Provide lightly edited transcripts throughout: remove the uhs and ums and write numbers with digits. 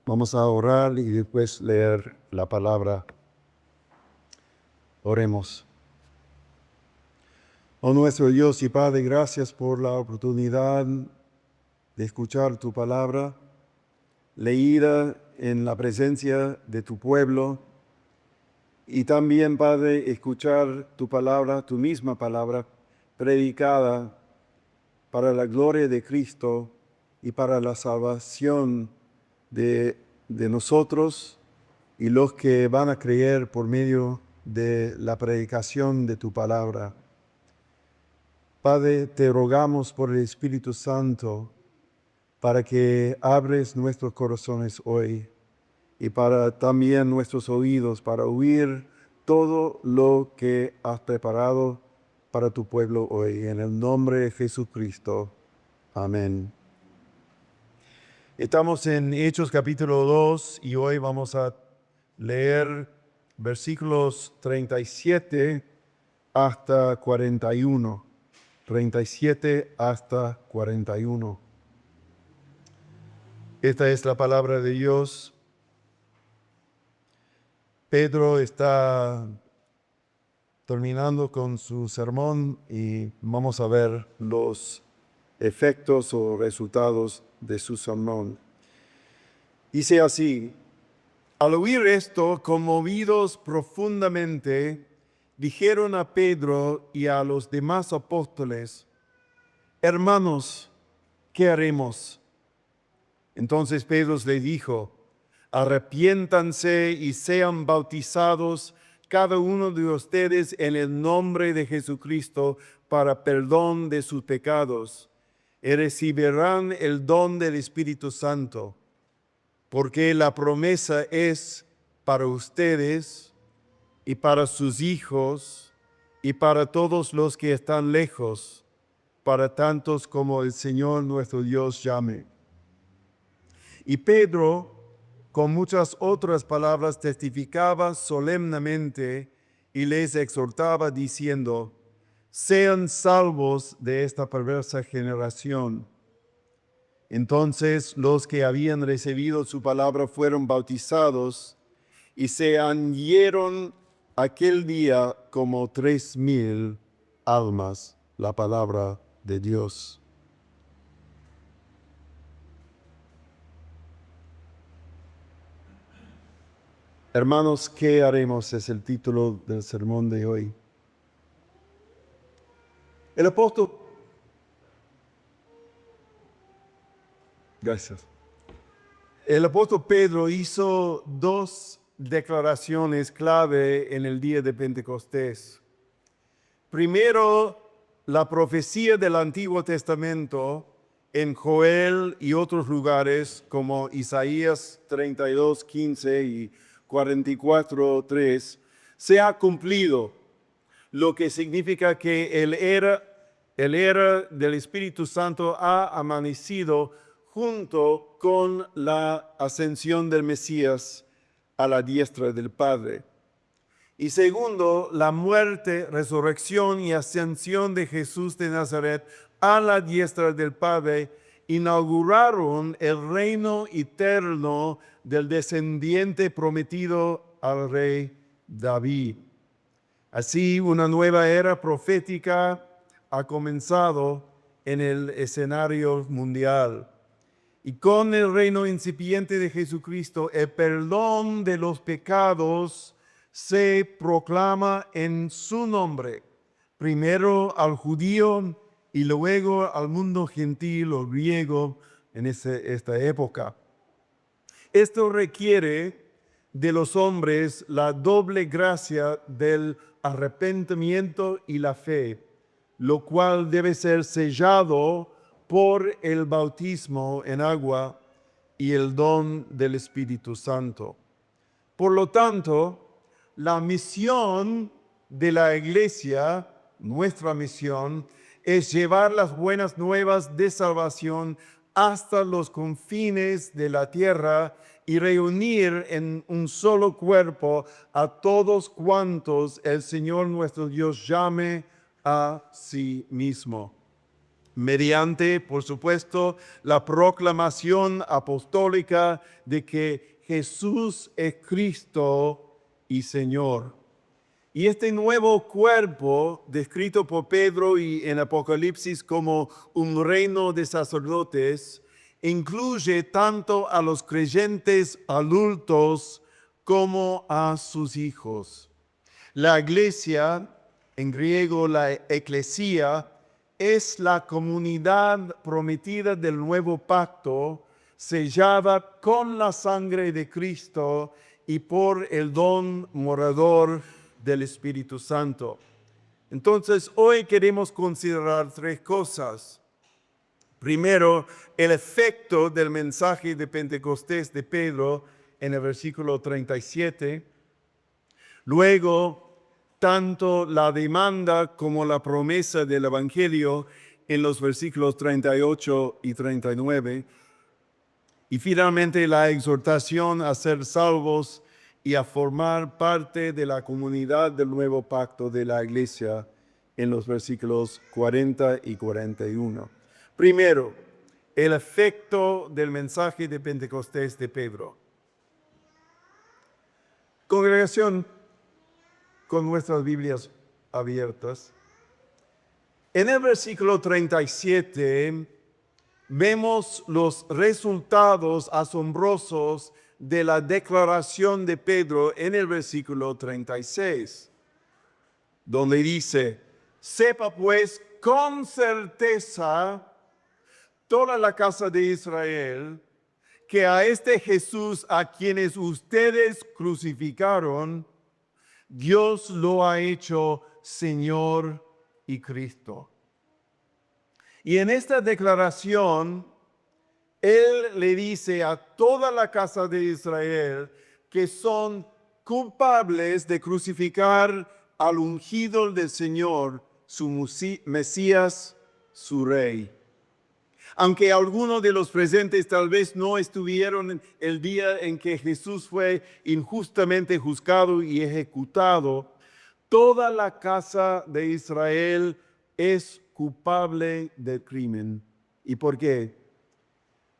Vamos a orar y después leer la palabra. Oremos. Oh nuestro Dios y Padre, gracias por la oportunidad de escuchar tu palabra, leída en la presencia de tu pueblo, y también, Padre, escuchar tu palabra, tu misma palabra, predicada para la gloria de Cristo y para la salvación de nosotros y los que van a creer por medio de la predicación de tu palabra. Padre, te rogamos por el Espíritu Santo para que abres nuestros corazones hoy y para también nuestros oídos, para oír todo lo que has preparado para tu pueblo hoy. En el nombre de Jesucristo. Amén. Estamos en Hechos capítulo 2 y hoy vamos a leer versículos 37 hasta 41. 37 hasta 41. Esta es la palabra de Dios. Pedro está terminando con su sermón y vamos a ver los efectos o resultados de su sermón. Dice así: al oír esto, conmovidos profundamente, dijeron a Pedro y a los demás apóstoles: hermanos, ¿qué haremos? Entonces Pedro les dijo: arrepiéntanse y sean bautizados cada uno de ustedes en el nombre de Jesucristo para perdón de sus pecados, y recibirán el don del Espíritu Santo, porque la promesa es para ustedes y para sus hijos y para todos los que están lejos, para tantos como el Señor nuestro Dios llame. Y Pedro, con muchas otras palabras, testificaba solemnemente y les exhortaba diciendo: sean salvos de esta perversa generación. Entonces los que habían recibido su palabra fueron bautizados y se añadieron aquel día como 3,000 almas. La palabra de Dios. Hermanos, ¿qué haremos? Es el título del sermón de hoy. El apóstol... Gracias. El apóstol Pedro hizo dos declaraciones clave en el día de Pentecostés. Primero, la profecía del Antiguo Testamento en Joel y otros lugares como Isaías 32:15 y 44:3 se ha cumplido, lo que significa que el era del Espíritu Santo ha amanecido junto con la ascensión del Mesías a la diestra del Padre. Y segundo, la muerte, resurrección y ascensión de Jesús de Nazaret a la diestra del Padre inauguraron el reino eterno del descendiente prometido al rey David. Así, una nueva era profética ha comenzado en el escenario mundial. Y con el reino incipiente de Jesucristo, el perdón de los pecados se proclama en su nombre, primero al judío y luego al mundo gentil o griego en esta época. Esto requiere de los hombres la doble gracia del arrepentimiento y la fe, lo cual debe ser sellado por el bautismo en agua y el don del Espíritu Santo. Por lo tanto, la misión de la iglesia, nuestra misión, es llevar las buenas nuevas de salvación hasta los confines de la tierra y reunir en un solo cuerpo a todos cuantos el Señor nuestro Dios llame a sí mismo. mediante, por supuesto, la proclamación apostólica de que Jesús es Cristo y Señor. Y este nuevo cuerpo, descrito por Pedro y en Apocalipsis como un reino de sacerdotes, incluye tanto a los creyentes adultos como a sus hijos. La iglesia, en griego la eclesia, es la comunidad prometida del nuevo pacto, sellada con la sangre de Cristo y por el don morador del Espíritu Santo. Entonces, hoy queremos considerar tres cosas. Primero, el efecto del mensaje de Pentecostés de Pedro en el versículo 37. Luego, tanto la demanda como la promesa del Evangelio en los versículos 38 y 39. Y finalmente, la exhortación a ser salvos y a formar parte de la comunidad del nuevo pacto de la iglesia en los versículos 40 y 41. Primero, el efecto del mensaje de Pentecostés de Pedro. Congregación, con nuestras Biblias abiertas, en el versículo 37 vemos los resultados asombrosos de la declaración de Pedro en el versículo 36, donde dice: sepa pues con certeza toda la casa de Israel que a este Jesús a quienes ustedes crucificaron, Dios lo ha hecho Señor y Cristo. Y en esta declaración, Él le dice a toda la casa de Israel que son culpables de crucificar al ungido del Señor, su Mesías, su Rey. Aunque algunos de los presentes tal vez no estuvieron el día en que Jesús fue injustamente juzgado y ejecutado, toda la casa de Israel es culpable del crimen. ¿Y por qué?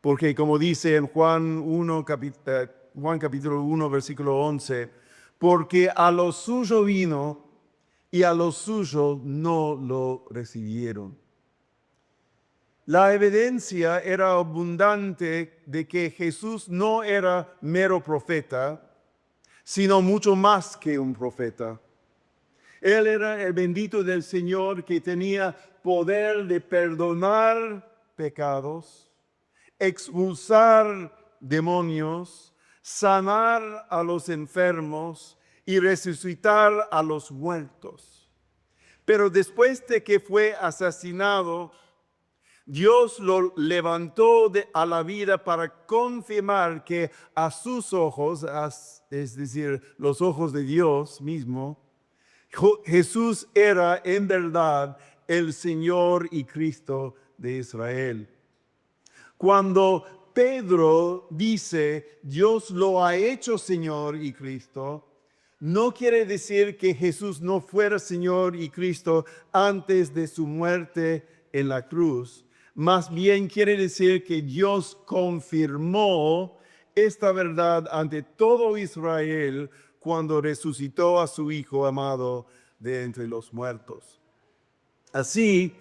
Porque como dice en Juan capítulo 1, versículo 11, porque a lo suyo vino y a lo suyo no lo recibieron. La evidencia era abundante de que Jesús no era mero profeta, sino mucho más que un profeta. Él era el bendito del Señor que tenía poder de perdonar pecados, expulsar demonios, sanar a los enfermos y resucitar a los muertos. Pero después de que fue asesinado, Dios lo levantó a la vida para confirmar que a sus ojos, es decir, los ojos de Dios mismo, Jesús era en verdad el Señor y Cristo de Israel. Cuando Pedro dice, Dios lo ha hecho Señor y Cristo, no quiere decir que Jesús no fuera Señor y Cristo antes de su muerte en la cruz. Más bien quiere decir que Dios confirmó esta verdad ante todo Israel cuando resucitó a su Hijo amado de entre los muertos. Así,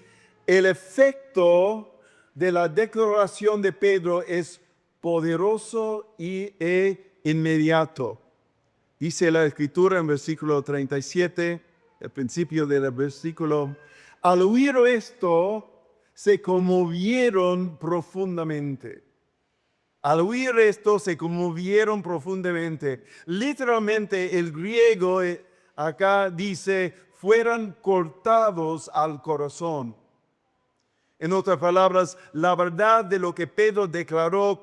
el efecto de la declaración de Pedro es poderoso e inmediato. Dice la Escritura en versículo 37, el principio del versículo: al oír esto, se conmovieron profundamente. Al oír esto, se conmovieron profundamente. Literalmente, el griego acá dice, fueron cortados al corazón. En otras palabras, la verdad de lo que Pedro declaró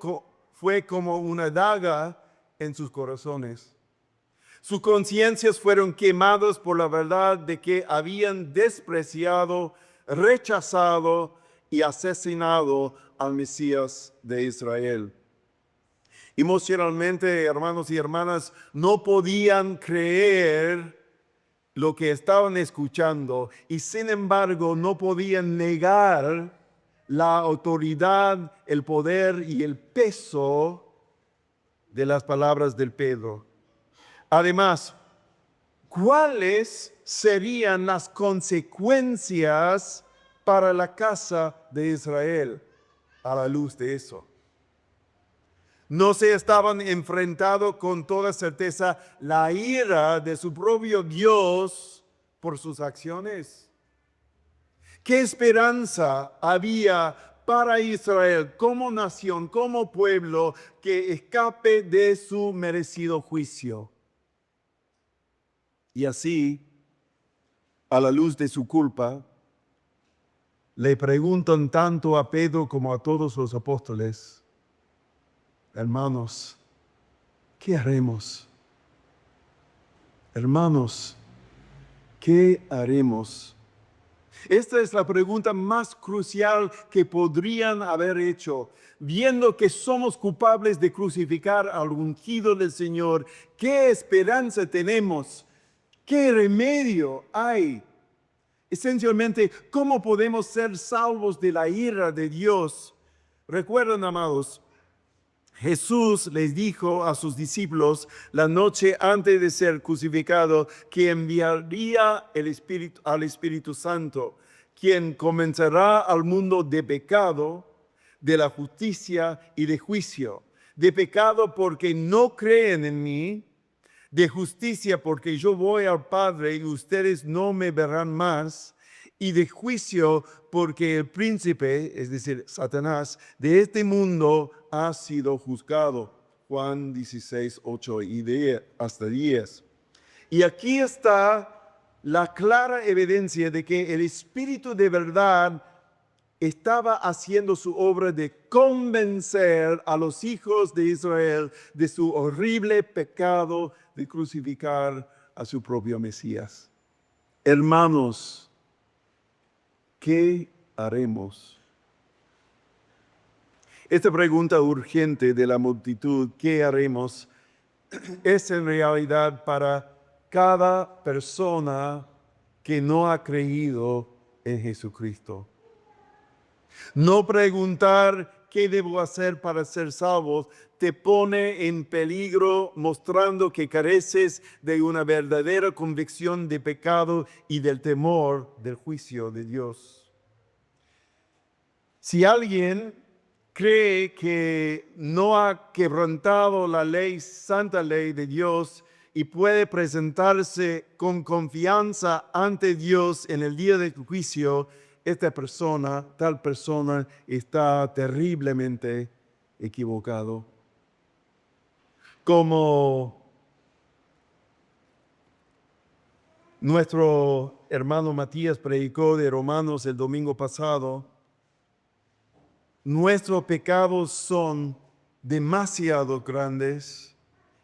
fue como una daga en sus corazones. Sus conciencias fueron quemadas por la verdad de que habían despreciado, rechazado y asesinado al Mesías de Israel. Emocionalmente, hermanos y hermanas, no podían creer lo que estaban escuchando y sin embargo no podían negar la autoridad, el poder y el peso de las palabras del Pedro. Además, ¿cuáles serían las consecuencias para la casa de Israel a la luz de eso? ¿No se estaban enfrentando con toda certeza la ira de su propio Dios por sus acciones? ¿Qué esperanza había para Israel como nación, como pueblo, que escape de su merecido juicio? Y así, a la luz de su culpa, le preguntan tanto a Pedro como a todos los apóstoles: hermanos, ¿qué haremos? Hermanos, ¿qué haremos? Esta es la pregunta más crucial que podrían haber hecho. Viendo que somos culpables de crucificar al ungido del Señor, ¿qué esperanza tenemos? ¿Qué remedio hay? Esencialmente, ¿cómo podemos ser salvos de la ira de Dios? Recuerden, amados, Jesús les dijo a sus discípulos la noche antes de ser crucificado que enviaría al Espíritu Santo, quien convencerá al mundo de pecado, de la justicia y de juicio. De pecado porque no creen en mí, de justicia porque yo voy al Padre y ustedes no me verán más, y de juicio porque el príncipe, es decir, Satanás, de este mundo ha sido juzgado. Juan 16, 8 y 10, hasta 10. Y aquí está la clara evidencia de que el Espíritu de verdad estaba haciendo su obra de convencer a los hijos de Israel de su horrible pecado de crucificar a su propio Mesías. Hermanos, ¿qué haremos? Esta pregunta urgente de la multitud, ¿qué haremos?, es en realidad para cada persona que no ha creído en Jesucristo. No preguntar qué debo hacer para ser salvo te pone en peligro, mostrando que careces de una verdadera convicción de pecado y del temor del juicio de Dios. Si alguien cree que no ha quebrantado la ley, santa ley de Dios, y puede presentarse con confianza ante Dios en el día del juicio, tal persona está terriblemente equivocado. Como nuestro hermano Matías predicó de Romanos el domingo pasado, nuestros pecados son demasiado grandes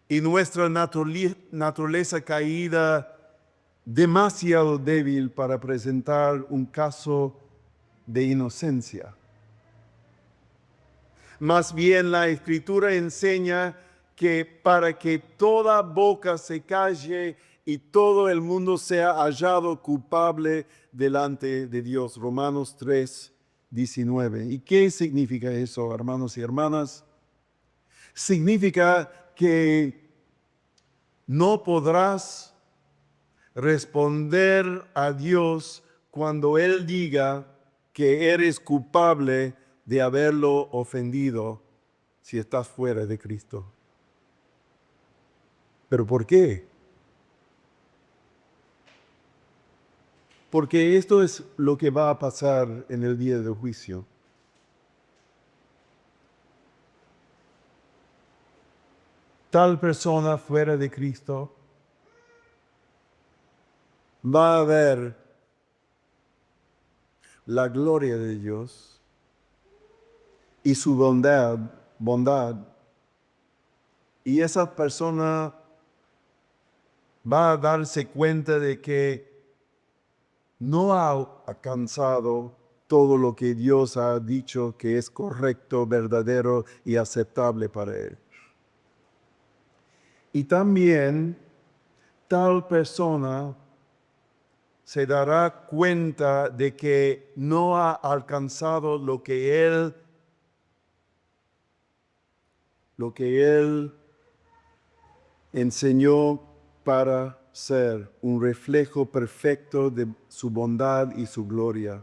y nuestra naturaleza caída demasiado débil para presentar un caso de inocencia. Más bien la Escritura enseña que para que toda boca se calle y todo el mundo sea hallado culpable delante de Dios. Romanos 3, 19. ¿Y qué significa eso, hermanos y hermanas? Significa que no podrás responder a Dios cuando Él diga que eres culpable de haberlo ofendido si estás fuera de Cristo. ¿Pero por qué? Porque esto es lo que va a pasar en el día del juicio. Tal persona fuera de Cristo va a ver la gloria de Dios y su bondad, y esa persona va a darse cuenta de que no ha alcanzado todo lo que Dios ha dicho que es correcto, verdadero y aceptable para él. Y también tal persona se dará cuenta de que no ha alcanzado lo que Él enseñó para ser un reflejo perfecto de su bondad y su gloria.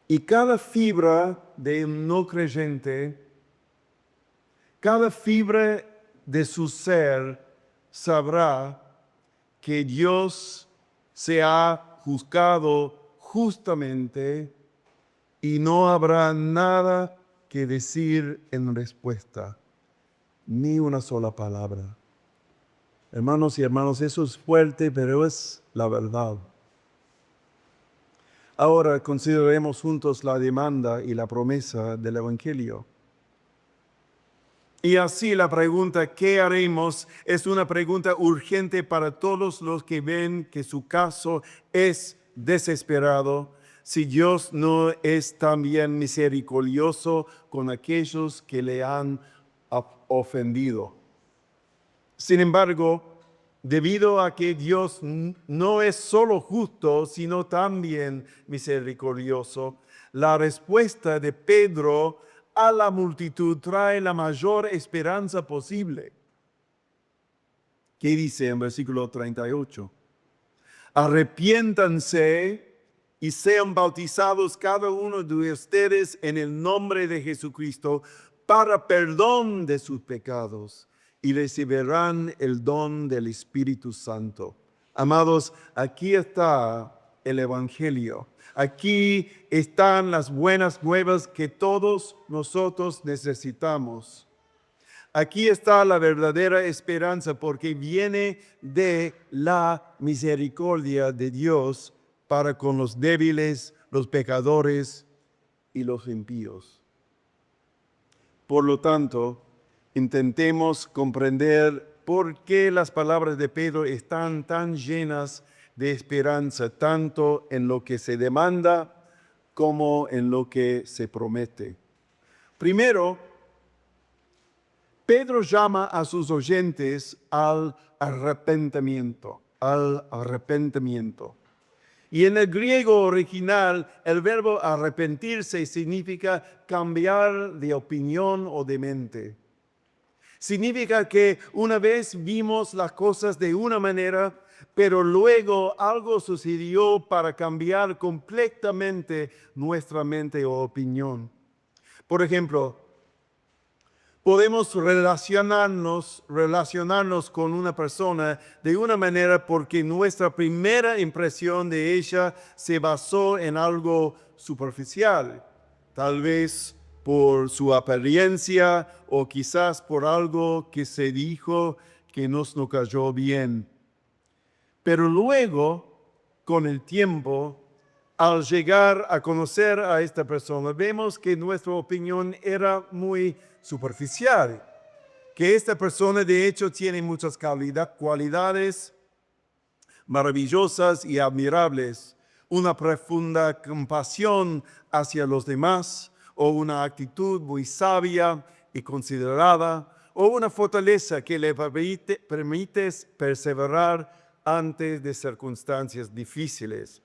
Y cada fibra de un no creyente, cada fibra de su ser sabrá que Dios se ha juzgado justamente y no habrá nada que decir en respuesta, ni una sola palabra. Hermanos y hermanas, eso es fuerte, pero es la verdad. Ahora consideremos juntos la demanda y la promesa del Evangelio. Y así la pregunta, ¿qué haremos?, es una pregunta urgente para todos los que ven que su caso es desesperado, si Dios no es también misericordioso con aquellos que le han ofendido. Sin embargo, debido a que Dios no es solo justo, sino también misericordioso, la respuesta de Pedro a la multitud trae la mayor esperanza posible. ¿Qué dice en versículo 38? Arrepiéntanse y sean bautizados cada uno de ustedes en el nombre de Jesucristo para perdón de sus pecados y recibirán el don del Espíritu Santo. Amados, aquí está el Evangelio. Aquí están las buenas nuevas que todos nosotros necesitamos. Aquí está la verdadera esperanza porque viene de la misericordia de Dios para con los débiles, los pecadores y los impíos. Por lo tanto, intentemos comprender por qué las palabras de Pedro están tan llenas de esperanza, tanto en lo que se demanda como en lo que se promete. Primero, Pedro llama a sus oyentes al arrepentimiento, Y en el griego original, el verbo arrepentirse significa cambiar de opinión o de mente. Significa que una vez vimos las cosas de una manera, pero luego algo sucedió para cambiar completamente nuestra mente o opinión. Por ejemplo, podemos relacionarnos con una persona de una manera porque nuestra primera impresión de ella se basó en algo superficial, tal vez por su apariencia o quizás por algo que se dijo que no cayó bien. Pero luego, con el tiempo, al llegar a conocer a esta persona, vemos que nuestra opinión era muy superficial, que esta persona de hecho tiene muchas cualidades maravillosas y admirables, una profunda compasión hacia los demás, o una actitud muy sabia y considerada, o una fortaleza que le permite perseverar ante de circunstancias difíciles.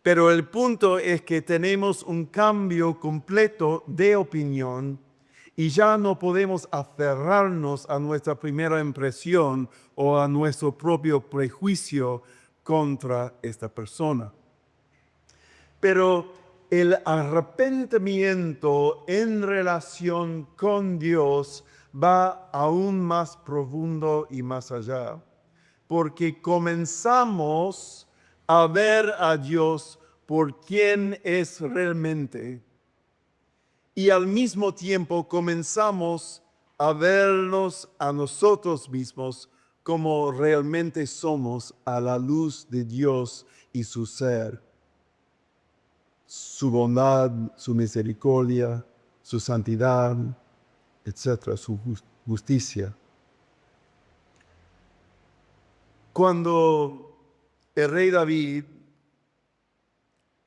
Pero el punto es que tenemos un cambio completo de opinión y ya no podemos aferrarnos a nuestra primera impresión o a nuestro propio prejuicio contra esta persona. Pero el arrepentimiento en relación con Dios va aún más profundo y más allá, porque comenzamos a ver a Dios por quien es realmente y al mismo tiempo comenzamos a vernos a nosotros mismos como realmente somos a la luz de Dios y su ser, su bondad, su misericordia, su santidad, etc., su justicia. Cuando el rey David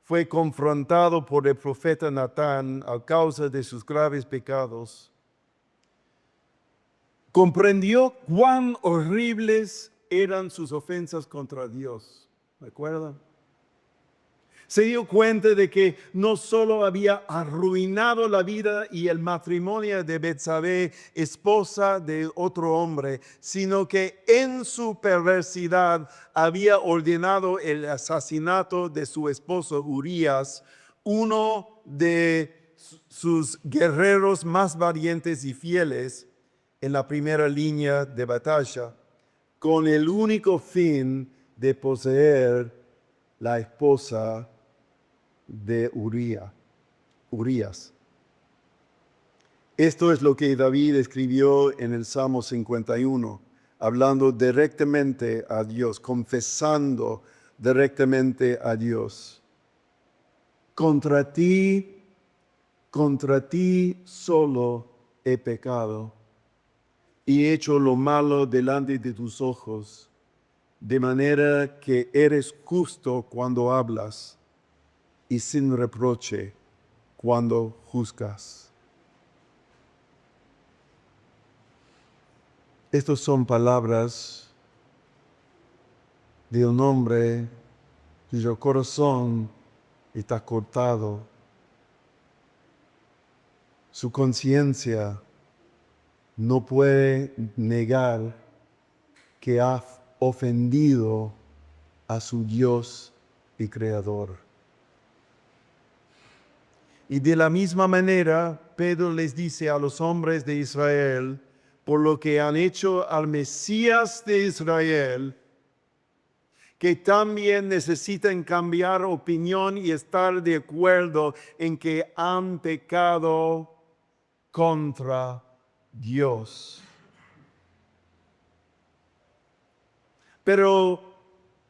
fue confrontado por el profeta Natán a causa de sus graves pecados, comprendió cuán horribles eran sus ofensas contra Dios. ¿Me acuerdan? Se dio cuenta de que no solo había arruinado la vida y el matrimonio de Betsabé, esposa de otro hombre, sino que en su perversidad había ordenado el asesinato de su esposo Urías, uno de sus guerreros más valientes y fieles en la primera línea de batalla, con el único fin de poseer la esposa de Urías. Esto es lo que David escribió en el Salmo 51, hablando directamente a Dios, confesando directamente a Dios. Contra ti solo he pecado y he hecho lo malo delante de tus ojos, de manera que eres justo cuando hablas y sin reproche cuando juzgas. Estas son palabras de un hombre cuyo corazón está cortado. Su conciencia no puede negar que ha ofendido a su Dios y Creador. Y de la misma manera, Pedro les dice a los hombres de Israel, por lo que han hecho al Mesías de Israel, que también necesitan cambiar opinión y estar de acuerdo en que han pecado contra Dios. Pero,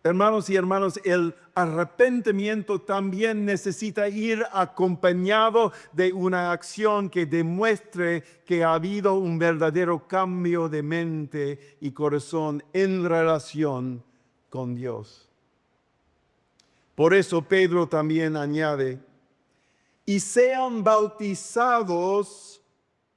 hermanos y hermanas, el arrepentimiento también necesita ir acompañado de una acción que demuestre que ha habido un verdadero cambio de mente y corazón en relación con Dios. Por eso Pedro también añade, y sean bautizados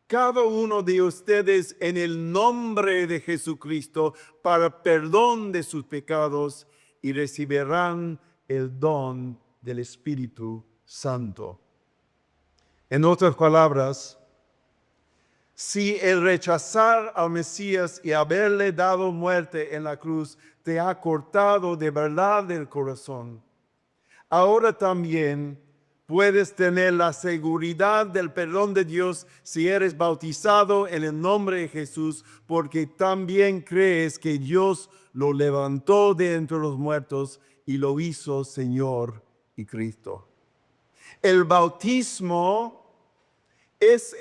cada uno de ustedes en el nombre de Jesucristo para perdón de sus pecados y recibirán el don del Espíritu Santo. En otras palabras, si el rechazar al Mesías y haberle dado muerte en la cruz te ha cortado de verdad el corazón, ahora también puedes tener la seguridad del perdón de Dios si eres bautizado en el nombre de Jesús, porque también crees que Dios lo levantó de entre los muertos y lo hizo Señor y Cristo. El bautismo es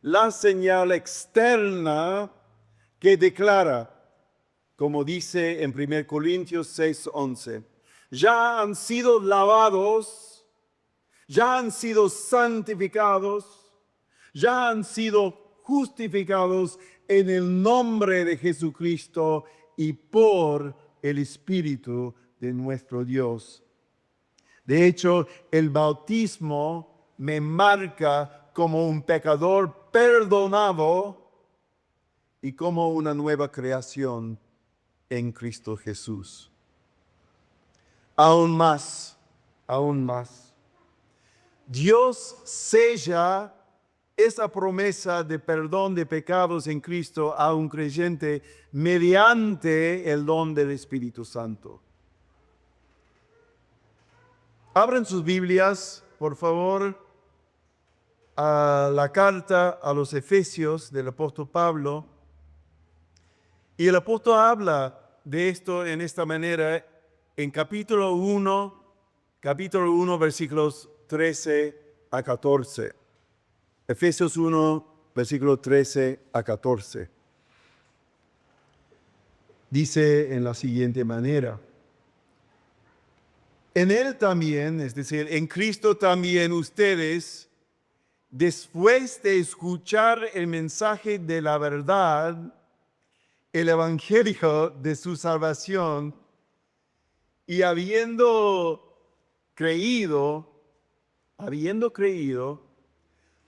la señal externa que declara, como dice en 1 Corintios 6:11, ya han sido lavados, ya han sido santificados, ya han sido justificados en el nombre de Jesucristo y por el Espíritu de nuestro Dios. De hecho, el bautismo me marca como un pecador perdonado y como una nueva creación en Cristo Jesús. Aún más, Dios sella esa promesa de perdón de pecados en Cristo a un creyente mediante el don del Espíritu Santo. Abran sus Biblias, por favor, a la carta a los Efesios del apóstol Pablo. Y el apóstol habla de esto en esta manera en capítulo 1, versículos 13 a 14. Efesios 1, versículos 13 a 14. Dice en la siguiente manera, en Él también, es decir, en Cristo también ustedes, después de escuchar el mensaje de la verdad, el evangelio de su salvación, y habiendo creído,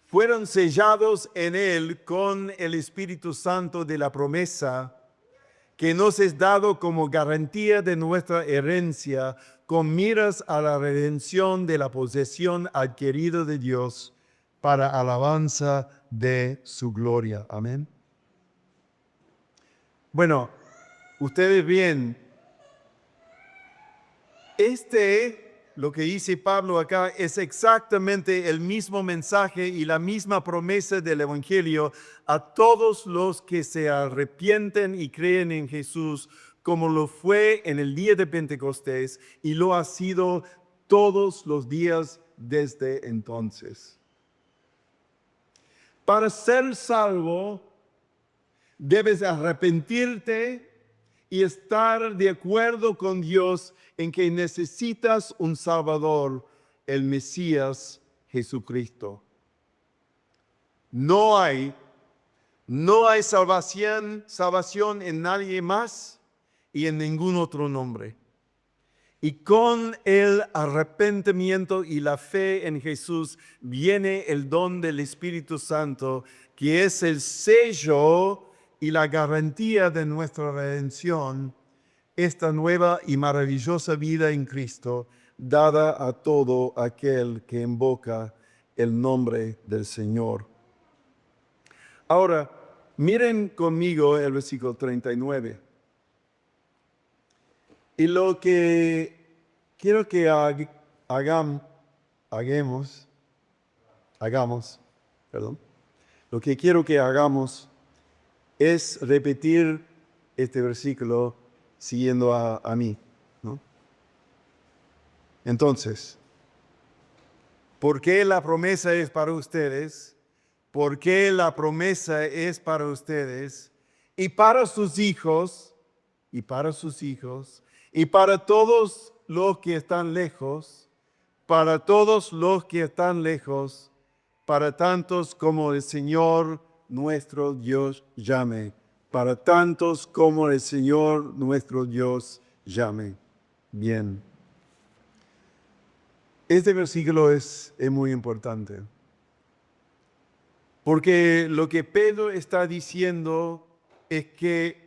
fueron sellados en Él con el Espíritu Santo de la promesa, que nos es dado como garantía de nuestra herencia, con miras a la redención de la posesión adquirida de Dios para alabanza de su gloria. Amén. Bueno, ustedes bien, lo que dice Pablo acá, es exactamente el mismo mensaje y la misma promesa del Evangelio a todos los que se arrepienten y creen en Jesús, como lo fue en el día de Pentecostés y lo ha sido todos los días desde entonces. Para ser salvo, debes arrepentirte y estar de acuerdo con Dios en que necesitas un Salvador, el Mesías Jesucristo. No hay salvación en nadie más y en ningún otro nombre. Y con el arrepentimiento y la fe en Jesús viene el don del Espíritu Santo, que es el sello y la garantía de nuestra redención, esta nueva y maravillosa vida en Cristo, dada a todo aquel que invoca el nombre del Señor. Ahora, miren conmigo el versículo 39. Y lo que quiero que lo que quiero que hagamos es repetir este versículo siguiendo a mí, ¿no? Entonces, ¿por qué la promesa es para ustedes? ¿Por qué la promesa es para ustedes y para sus hijos y para sus hijos y para todos los que están lejos, para todos los que están lejos, para tantos como el Señor nuestro Dios llame, para tantos como el Señor nuestro Dios llame? Bien. Este versículo es muy importante, porque lo que Pedro está diciendo es que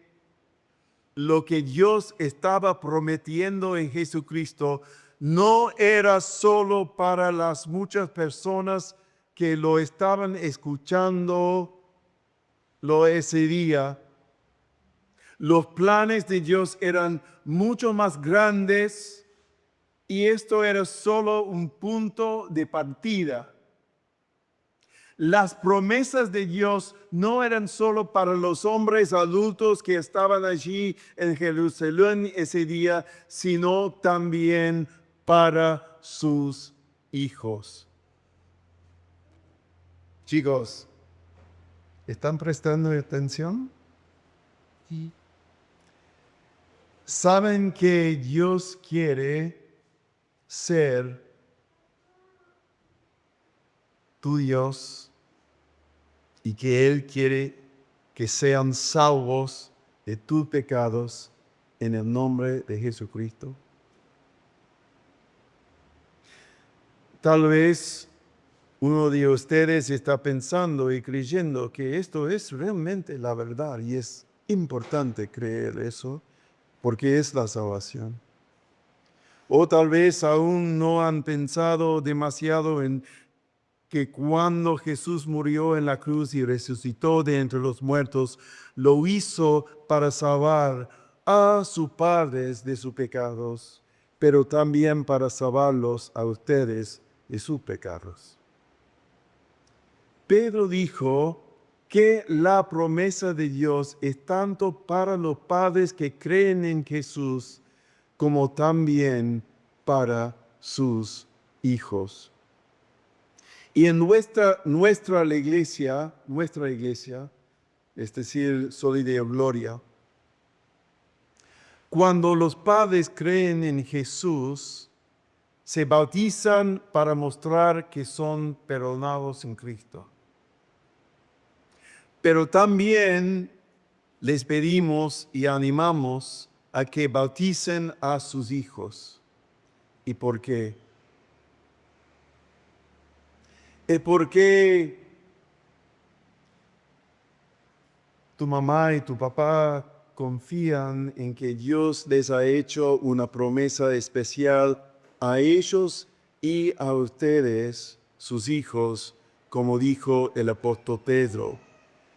lo que Dios estaba prometiendo en Jesucristo no era solo para las muchas personas que lo estaban escuchando ese día. Los planes de Dios eran mucho más grandes y esto era solo un punto de partida. Las promesas de Dios no eran solo para los hombres adultos que estaban allí en Jerusalén ese día, sino también para sus hijos. Chicos, ¿están prestando atención? Sí. ¿Saben que Dios quiere ser tu Dios y que Él quiere que sean salvos de tus pecados en el nombre de Jesucristo? Tal vez uno de ustedes está pensando y creyendo que esto es realmente la verdad y es importante creer eso porque es la salvación. O tal vez aún no han pensado demasiado en que cuando Jesús murió en la cruz y resucitó de entre los muertos, lo hizo para salvar a sus padres de sus pecados, pero también para salvarlos a ustedes de sus pecados. Pedro dijo que la promesa de Dios es tanto para los padres que creen en Jesús como también para sus hijos. Y en nuestra iglesia, es decir, Solideo Gloria, cuando los padres creen en Jesús, se bautizan para mostrar que son perdonados en Cristo. Pero también les pedimos y animamos a que bauticen a sus hijos. ¿Y por qué? Porque tu mamá y tu papá confían en que Dios les ha hecho una promesa especial a ellos y a ustedes, sus hijos, como dijo el apóstol Pedro.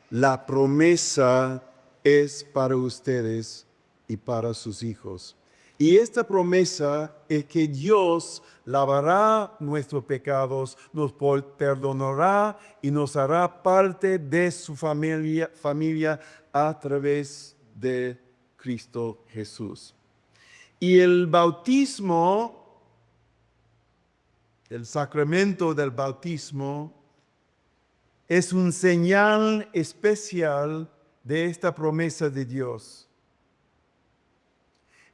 La promesa es para ustedes y para sus hijos. Y esta promesa es que Dios lavará nuestros pecados, nos perdonará y nos hará parte de su familia a través de Cristo Jesús. Y el bautismo, el sacramento del bautismo, es un señal especial de esta promesa de Dios.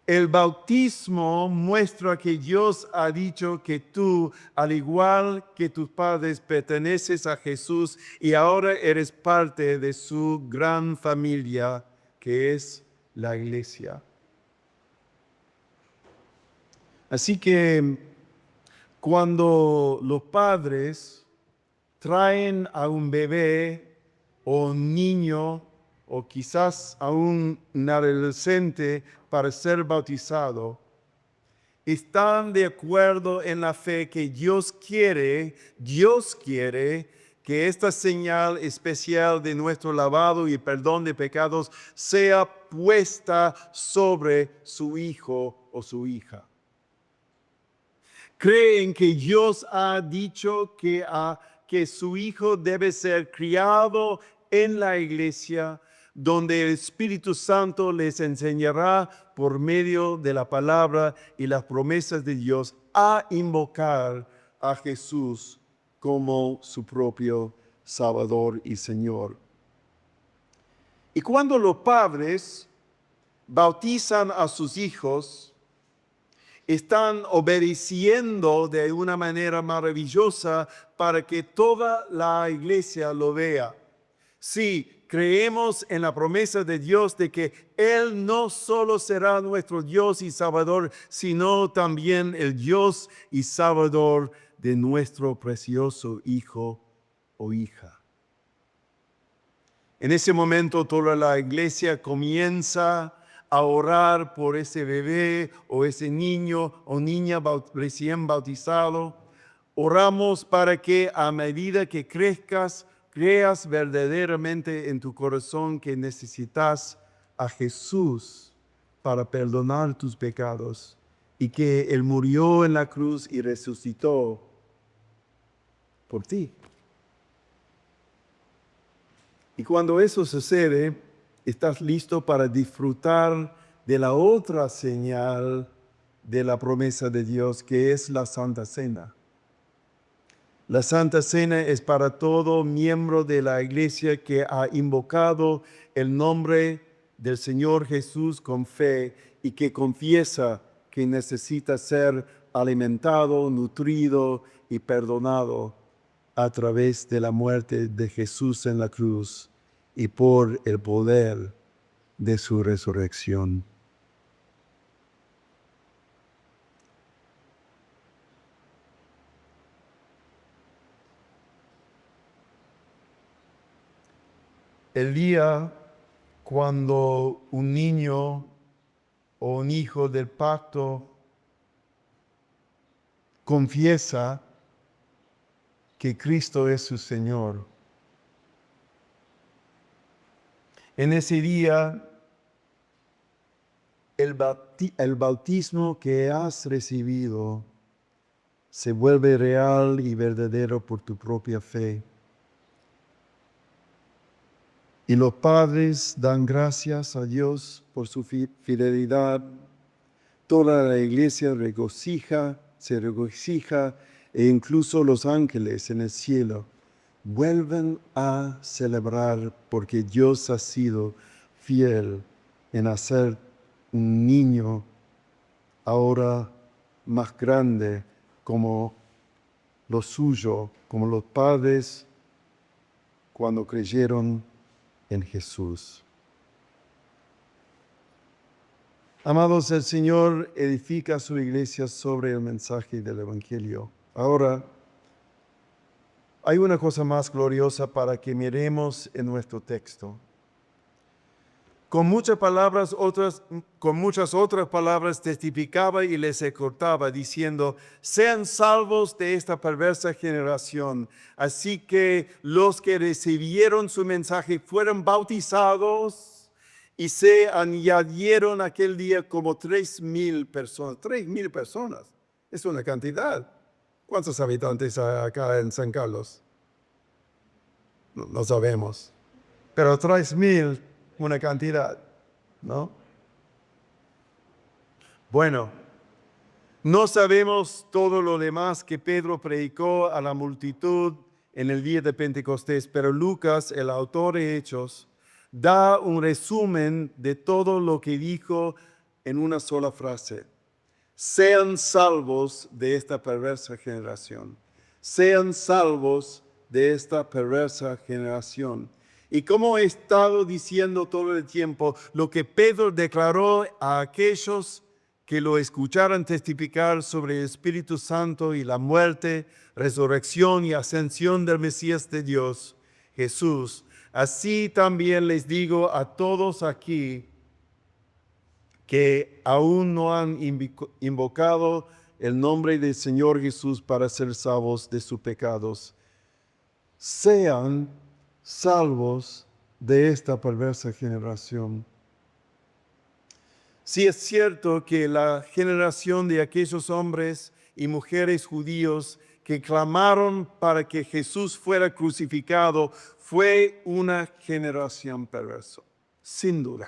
El bautismo muestra que Dios ha dicho que tú, al igual que tus padres, perteneces a Jesús y ahora eres parte de su gran familia, que es la iglesia. Así que cuando los padres traen a un bebé o un niño o quizás a un adolescente para ser bautizado, están de acuerdo en la fe que Dios quiere que esta señal especial de nuestro lavado y perdón de pecados sea puesta sobre su hijo o su hija. Creen que Dios ha dicho que su hijo debe ser criado en la iglesia, donde el Espíritu Santo les enseñará por medio de la palabra y las promesas de Dios a invocar a Jesús como su propio Salvador y Señor. Y cuando los padres bautizan a sus hijos, están obedeciendo de una manera maravillosa para que toda la iglesia lo vea. Sí, creemos en la promesa de Dios de que Él no solo será nuestro Dios y Salvador, sino también el Dios y Salvador de nuestro precioso hijo o hija. En ese momento toda la iglesia comienza a orar por ese bebé o ese niño o niña recién bautizado. Oramos para que a medida que crezcas, creas verdaderamente en tu corazón que necesitas a Jesús para perdonar tus pecados y que Él murió en la cruz y resucitó por ti. Y cuando eso sucede, estás listo para disfrutar de la otra señal de la promesa de Dios, que es la Santa Cena. La Santa Cena es para todo miembro de la iglesia que ha invocado el nombre del Señor Jesús con fe y que confiesa que necesita ser alimentado, nutrido y perdonado a través de la muerte de Jesús en la cruz y por el poder de su resurrección. El día cuando un niño o un hijo del pacto confiesa que Cristo es su Señor. En ese día, el bautismo que has recibido se vuelve real y verdadero por tu propia fe. Y los padres dan gracias a Dios por su fidelidad. Toda la iglesia se regocija e incluso los ángeles en el cielo vuelven a celebrar porque Dios ha sido fiel en hacer un niño ahora más grande como lo suyo, como los padres cuando creyeron en Jesús. Amados, el Señor edifica su iglesia sobre el mensaje del Evangelio. Ahora, hay una cosa más gloriosa para que miremos en nuestro texto. Con muchas otras palabras testificaba y les exhortaba, diciendo: sean salvos de esta perversa generación. Así que los que recibieron su mensaje fueron bautizados y se añadieron aquel día como 3,000 personas. 3,000 personas. Es una cantidad. ¿Cuántos habitantes hay acá en San Carlos? No sabemos. Pero 3,000, una cantidad, ¿no? Bueno, no sabemos todo lo demás que Pedro predicó a la multitud en el día de Pentecostés, pero Lucas, el autor de Hechos, da un resumen de todo lo que dijo en una sola frase: sean salvos de esta perversa generación. Sean salvos de esta perversa generación. Y como he estado diciendo todo el tiempo, lo que Pedro declaró a aquellos que lo escucharan testificar sobre el Espíritu Santo y la muerte, resurrección y ascensión del Mesías de Dios, Jesús, así también les digo a todos aquí que aún no han invocado el nombre del Señor Jesús para ser salvos de sus pecados: sean salvos de esta perversa generación. Sí, es cierto que la generación de aquellos hombres y mujeres judíos que clamaron para que Jesús fuera crucificado fue una generación perversa, sin duda.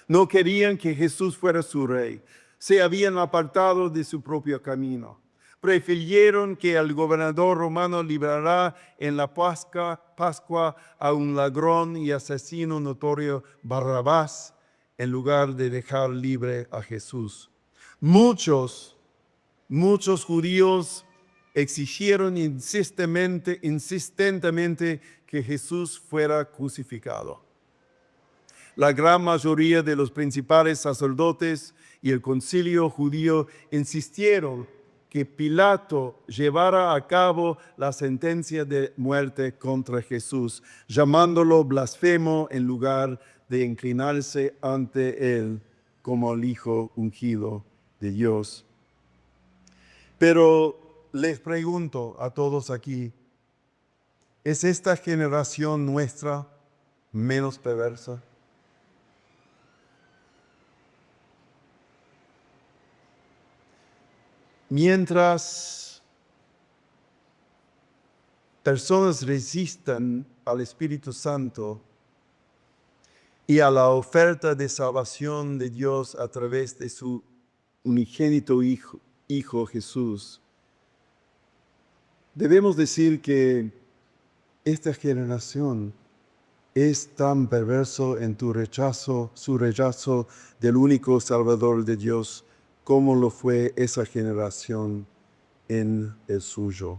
No querían que Jesús fuera su rey. Se habían apartado de su propio camino. Prefirieron que el gobernador romano liberara en la Pascua a un ladrón y asesino notorio, Barrabás, en lugar de dejar libre a Jesús. Muchos judíos exigieron insistentemente que Jesús fuera crucificado. La gran mayoría de los principales sacerdotes y el concilio judío insistieron que Pilato llevara a cabo la sentencia de muerte contra Jesús, llamándolo blasfemo en lugar de inclinarse ante él como el Hijo ungido de Dios. Pero les pregunto a todos aquí: ¿es esta generación nuestra menos perversa? Mientras personas resistan al Espíritu Santo y a la oferta de salvación de Dios a través de su unigénito Hijo Jesús, debemos decir que esta generación es tan perverso en su rechazo del único Salvador de Dios, como lo fue esa generación en el suyo.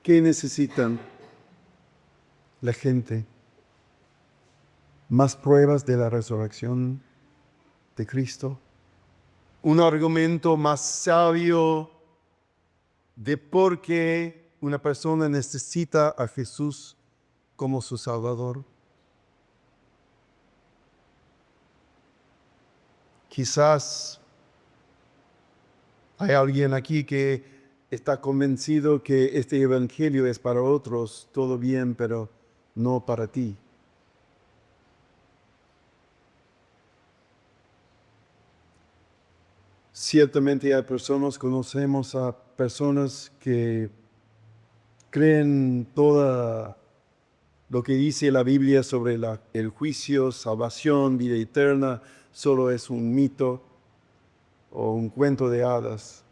¿Qué necesitan la gente? ¿Más pruebas de la resurrección de Cristo? ¿Un argumento más sabio de por qué una persona necesita a Jesús como su Salvador? Quizás hay alguien aquí que está convencido que este evangelio es para otros, todo bien, pero no para ti. Ciertamente hay personas, conocemos a personas que creen todo lo que dice la Biblia sobre el juicio, salvación, vida eterna, solo es un mito o un cuento de hadas.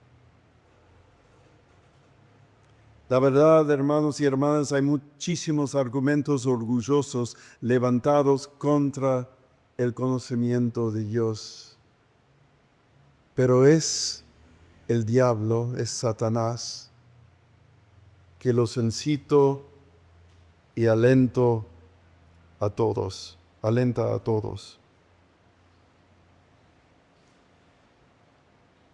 La verdad, hermanos y hermanas, hay muchísimos argumentos orgullosos levantados contra el conocimiento de Dios. Pero es el diablo, es Satanás, que los incito y alenta a todos.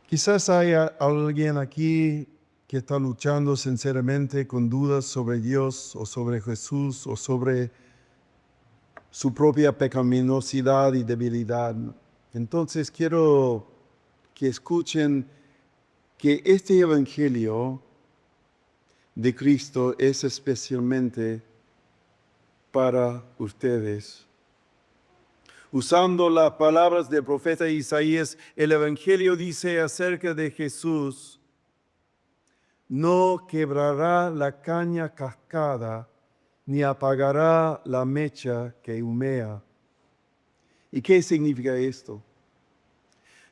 Quizás haya alguien aquí que está luchando sinceramente con dudas sobre Dios o sobre Jesús o sobre su propia pecaminosidad y debilidad. Entonces quiero que escuchen que este Evangelio de Cristo es especialmente para ustedes. Usando las palabras del profeta Isaías, el Evangelio dice acerca de Jesús: no quebrará la caña cascada, ni apagará la mecha que humea. ¿Y qué significa esto?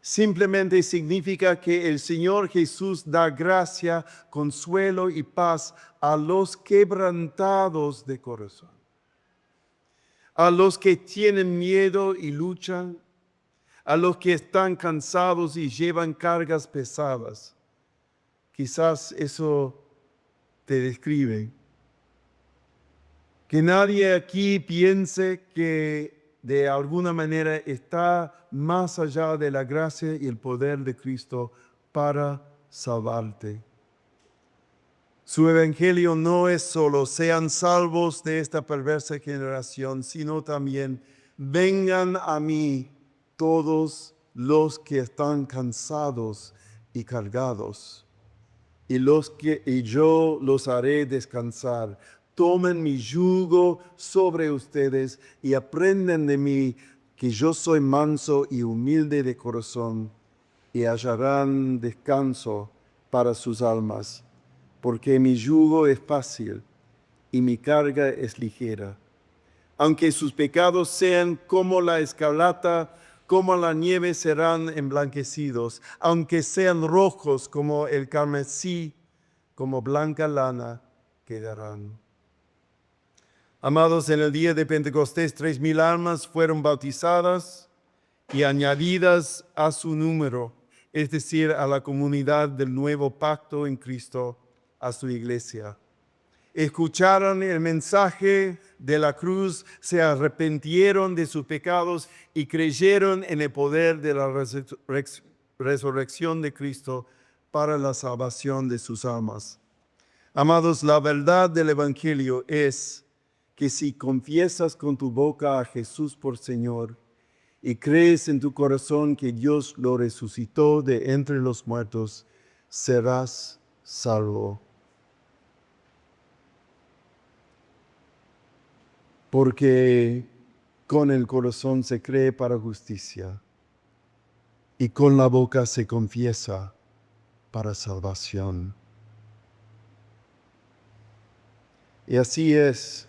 Simplemente significa que el Señor Jesús da gracia, consuelo y paz a los quebrantados de corazón, a los que tienen miedo y luchan, a los que están cansados y llevan cargas pesadas. Quizás eso te describe. Que nadie aquí piense que de alguna manera está más allá de la gracia y el poder de Cristo para salvarte. Su evangelio no es solo sean salvos de esta perversa generación, sino también vengan a mí todos los que están cansados y cargados, y yo los haré descansar. Tomen mi yugo sobre ustedes y aprendan de mí, que yo soy manso y humilde de corazón, y hallarán descanso para sus almas, porque mi yugo es fácil y mi carga es ligera. Aunque sus pecados sean como la escarlata, como la nieve serán emblanquecidos. Aunque sean rojos como el carmesí, como blanca lana quedarán. Amados, en el día de Pentecostés 3,000 almas fueron bautizadas y añadidas a su número, es decir, a la comunidad del nuevo pacto en Cristo, a su iglesia. Escucharon el mensaje de la cruz, se arrepintieron de sus pecados y creyeron en el poder de la resurrección de Cristo para la salvación de sus almas. Amados, la verdad del Evangelio es que si confiesas con tu boca a Jesús por Señor y crees en tu corazón que Dios lo resucitó de entre los muertos, serás salvo. Porque con el corazón se cree para justicia y con la boca se confiesa para salvación. Y así es,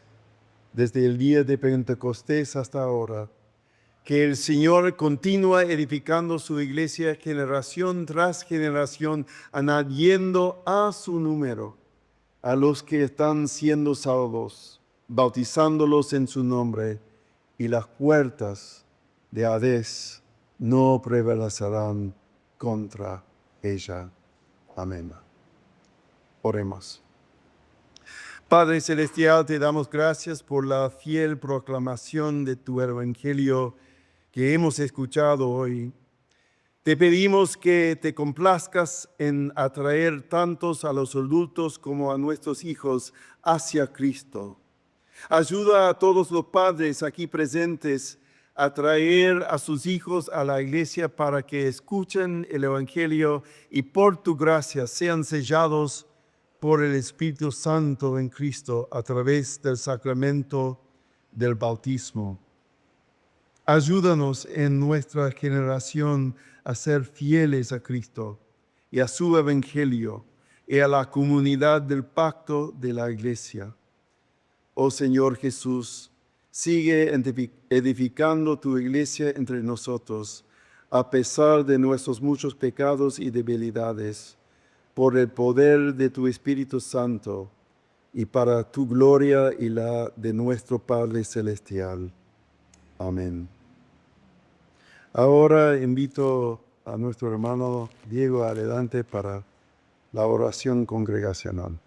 desde el día de Pentecostés hasta ahora, que el Señor continúa edificando su iglesia generación tras generación, añadiendo a su número a los que están siendo salvos, bautizándolos en su nombre, y las puertas de Hades no prevalecerán contra ella. Amén. Oremos. Padre Celestial, te damos gracias por la fiel proclamación de tu Evangelio que hemos escuchado hoy. Te pedimos que te complazcas en atraer tantos a los adultos como a nuestros hijos hacia Cristo. Ayuda a todos los padres aquí presentes a traer a sus hijos a la iglesia para que escuchen el Evangelio y por tu gracia sean sellados por el Espíritu Santo en Cristo a través del sacramento del bautismo. Ayúdanos en nuestra generación a ser fieles a Cristo y a su Evangelio y a la comunidad del pacto de la Iglesia. Oh Señor Jesús, sigue edificando tu Iglesia entre nosotros, a pesar de nuestros muchos pecados y debilidades, por el poder de tu Espíritu Santo, y para tu gloria y la de nuestro Padre Celestial. Amén. Ahora invito a nuestro hermano Diego adelante para la oración congregacional.